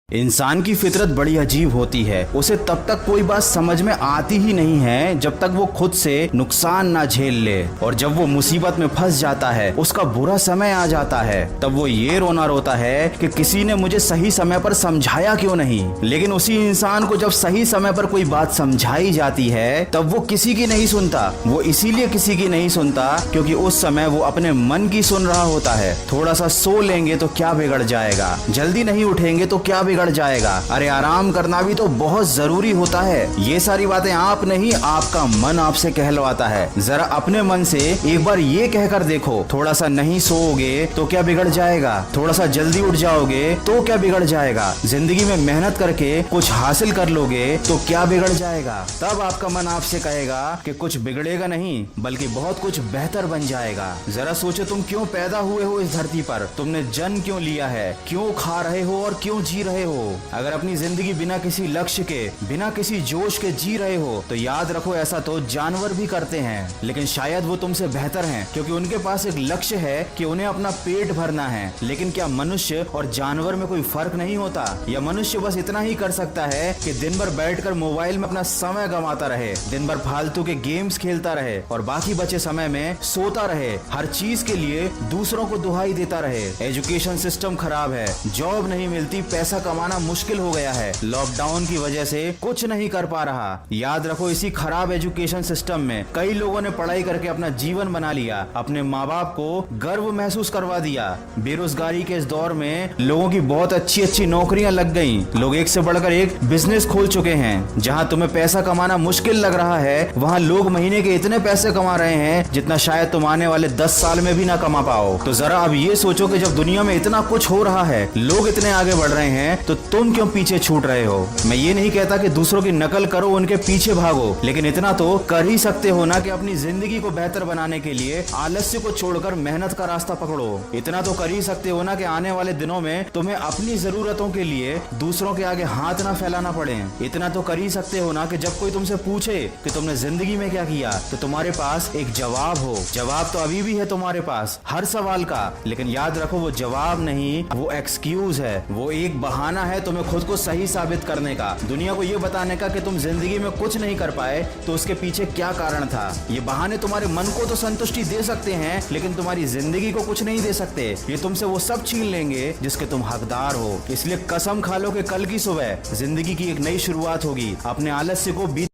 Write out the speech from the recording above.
इंसान की फितरत बड़ी अजीब होती है। उसे तब तक कोई बात समझ में आती ही नहीं है जब तक वो खुद से नुकसान ना झेल ले, और जब वो मुसीबत में फंस जाता है, उसका बुरा समय आ जाता है, तब वो ये रोना रोता है कि किसी ने मुझे सही समय पर समझाया क्यों नहीं। लेकिन उसी इंसान को जब सही समय पर कोई बात समझाई जाती है तब वो किसी की नहीं सुनता। वो इसीलिए किसी की नहीं सुनता क्योंकि उस समय वो अपने मन की सुन रहा होता है। थोड़ा सा सो लेंगे तो क्या बिगड़ जाएगा, जल्दी नहीं उठेंगे तो क्या बिगड़ जाएगा, अरे आराम करना भी तो बहुत जरूरी होता है। ये सारी बातें आप नहीं, आपका मन आपसे कहलवाता है। जरा अपने मन से एक बार ये कहकर देखो, थोड़ा सा नहीं सोओगे तो क्या बिगड़ जाएगा, थोड़ा सा जल्दी उठ जाओगे तो क्या बिगड़ जाएगा, जिंदगी में मेहनत करके कुछ हासिल कर लोगे तो क्या बिगड़ जाएगा। तब आपका मन आपसे कहेगा कि कुछ बिगड़ेगा नहीं बल्कि बहुत कुछ बेहतर बन जाएगा। जरा सोचो, तुम क्यों पैदा हुए हो इस धरती पर, तुमने जन्म क्यों लिया है, क्यों खा रहे हो और क्यों जी रहे हो। अगर अपनी जिंदगी बिना किसी लक्ष्य के, बिना किसी जोश के जी रहे हो तो याद रखो, ऐसा तो जानवर भी करते हैं, लेकिन शायद वो तुमसे बेहतर हैं क्योंकि उनके पास एक लक्ष्य है कि उन्हें अपना पेट भरना है। लेकिन क्या मनुष्य और जानवर में कोई फर्क नहीं होता? या मनुष्य बस इतना ही कर सकता है कि दिन भर बैठकर मोबाइल में अपना समय गंवाता रहे, दिन भर फालतू के गेम्स खेलता रहे और बाकी बचे समय में सोता रहे, हर चीज के लिए दूसरों को दुहाई देता रहे। एजुकेशन सिस्टम खराब है, जॉब नहीं मिलती, पैसा कमाना मुश्किल हो गया है, लॉकडाउन की वजह से कुछ नहीं कर पा रहा। याद रखो, इसी खराब एजुकेशन सिस्टम में कई लोगों ने पढ़ाई करके अपना जीवन बना लिया, अपने माँ बाप को गर्व महसूस करवा दिया। बेरोजगारी के इस दौर में लोगों की बहुत अच्छी अच्छी नौकरियां लग गई, लोग एक से बढ़कर एक बिजनेस खोल चुके हैं। जहां तुम्हें पैसा कमाना मुश्किल लग रहा है, वहां लोग महीने के इतने पैसे कमा रहे हैं जितना शायद तुम आने वाले 10 साल में भी ना कमा पाओ। तो जरा अब ये सोचो कि जब दुनिया में इतना कुछ हो रहा है, लोग इतने आगे बढ़ रहे हैं, तो तुम क्यों पीछे छूट रहे हो। मैं ये नहीं कहता कि दूसरों की नकल करो, उनके पीछे भागो, लेकिन इतना तो कर ही सकते हो ना कि अपनी जिंदगी को बेहतर बनाने के लिए आलस्य को छोड़कर मेहनत का रास्ता पकड़ो। इतना तो कर ही सकते हो ना कि आने वाले दिनों में तुम्हें अपनी जरूरतों के लिए दूसरों के आगे हाथ ना फैलाना पड़े। इतना तो कर ही सकते हो ना कि जब कोई तुमसे पूछे कि तुमने जिंदगी में क्या किया तो तुम्हारे पास एक जवाब हो। जवाब तो अभी भी है तुम्हारे पास हर सवाल का, लेकिन याद रखो, वो जवाब नहीं, वो एक्सक्यूज है, वो एक बहाना है तुम्हें खुद को सही साबित करने का, दुनिया को ये बताने का कि तुम जिंदगी में कुछ नहीं कर पाए तो उसके पीछे क्या कारण था। ये बहाने तुम्हारे मन को तो संतुष्टि दे सकते हैं लेकिन तुम्हारी जिंदगी को कुछ नहीं दे सकते। ये तुमसे वो सब छीन लेंगे जिसके तुम हकदार हो। इसलिए कसम खा लो कि कल की सुबह जिंदगी की एक नई शुरुआत होगी। अपने आलस्य को बीत